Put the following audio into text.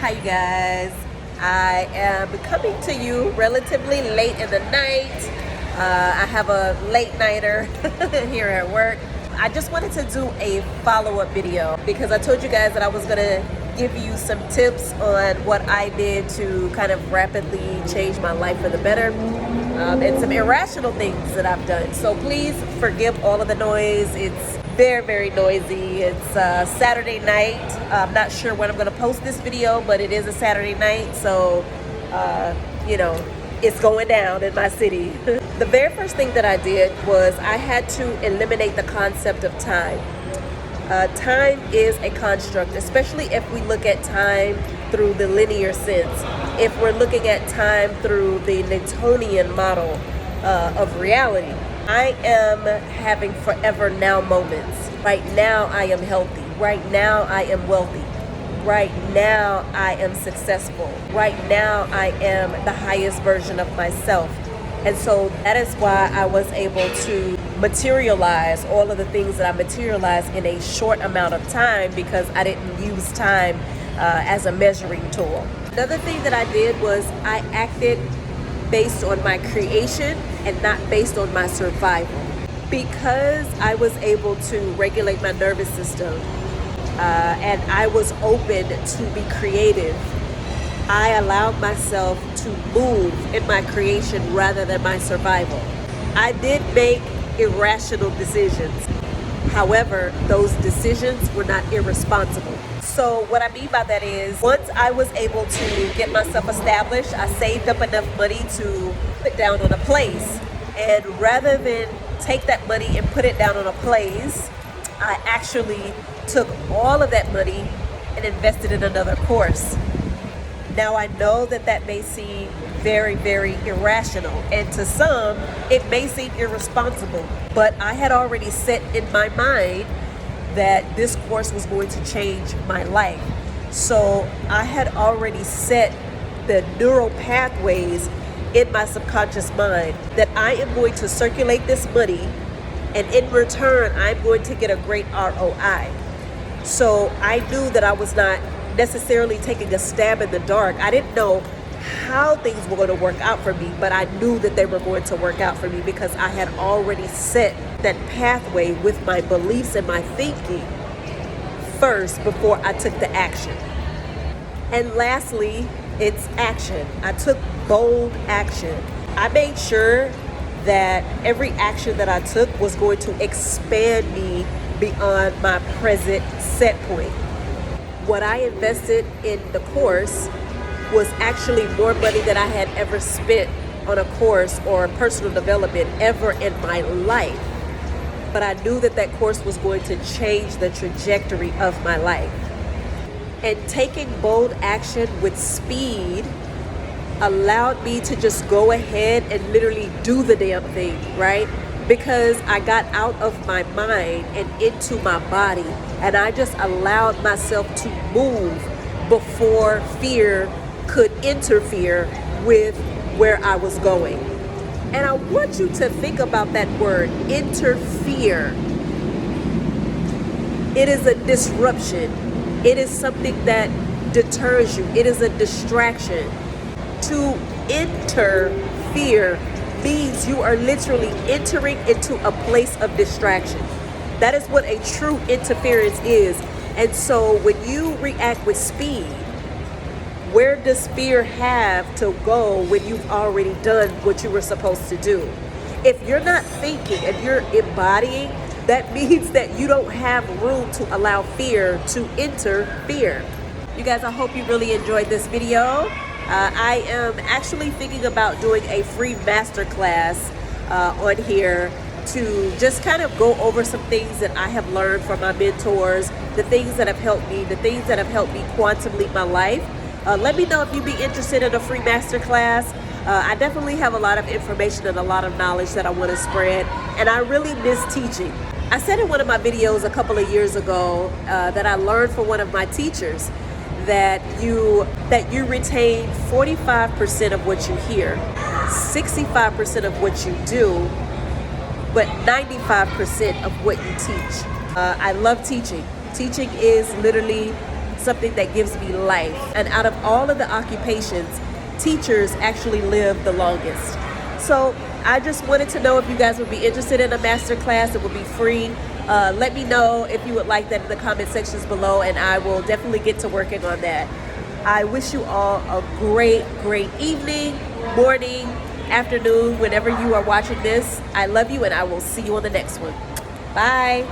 Hi you guys, I am coming to you relatively late in the night. I have a late nighter here at work. I just wanted to do a follow-up video because I told you guys that I was gonna give you some tips on what I did to kind of rapidly change my life for the better, and some irrational things that I've done. So please forgive all of the noise. It's very noisy. It's Saturday night. I'm not sure when I'm going to post this video, but it is a Saturday night, so you know, it's going down in my city. The very first thing that I did was I had to eliminate the concept of time. Time is a construct, especially if we look at time through the linear sense. If we're looking at time through the Newtonian model of reality, I am having forever now moments. Right now I am healthy. Right now I am wealthy. Right now I am successful. Right now I am the highest version of myself. And so that is why I was able to materialize all of the things that I materialized in a short amount of time, because I didn't use time as a measuring tool. Another thing that I did was I acted based on my creation and not based on my survival. Because I was able to regulate my nervous system and I was open to be creative, I allowed myself to move in my creation rather than my survival. I did make irrational decisions. However, those decisions were not irresponsible. So what I mean by that is, once I was able to get myself established, I saved up enough money to put down on a place. And rather than take that money and put it down on a place, I actually took all of that money and invested in another course. Now I know that that may seem very irrational, and to some it may seem irresponsible, but I had already set in my mind that this course was going to change my life. So I had already set the neural pathways in my subconscious mind that I am going to circulate this money, and in return I'm going to get a great ROI. So I knew that I was not necessarily taking a stab in the dark. I didn't know how things were going to work out for me, but I knew that they were going to work out for me because I had already set that pathway with my beliefs and my thinking first before I took the action. And lastly, it's action. I took bold action. I made sure that every action that I took was going to expand me beyond my present set point. What I invested in the course was actually more money than I had ever spent on a course or personal development ever in my life. But I knew that that course was going to change the trajectory of my life. And taking bold action with speed allowed me to just go ahead and literally do the damn thing, right? Because I got out of my mind and into my body, and I just allowed myself to move before fear could interfere with where I was going. And I want you to think about that word, interfere. It is a disruption. It is something that deters you. It is a distraction. To interfere means you are literally entering into a place of distraction. That is what a true interference is. And so when you react with speed, where does fear have to go when you've already done what you were supposed to do? If you're not thinking and you're embodying, that means that you don't have room to allow fear to interfere. You guys, I hope you really enjoyed this video. I am actually thinking about doing a free masterclass on here to just kind of go over some things that I have learned from my mentors, the things that have helped me, the things that have helped me quantum leap my life. Let me know if you'd be interested in a free masterclass. I definitely have a lot of information and a lot of knowledge that I want to spread, and I really miss teaching. I said in one of my videos a couple of years ago that I learned from one of my teachers that you retain 45% of what you hear, 65% of what you do, but 95% of what you teach. I love teaching. Teaching is literally something that gives me life. And out of all of the occupations, teachers actually live the longest. So I just wanted to know if you guys would be interested in a master class. It will be free. Let me know if you would like that in the comment sections below, and I will definitely get to working on that. I wish you all a great evening, morning, afternoon, whenever you are watching this. I love you, and I will see you on the next one. Bye.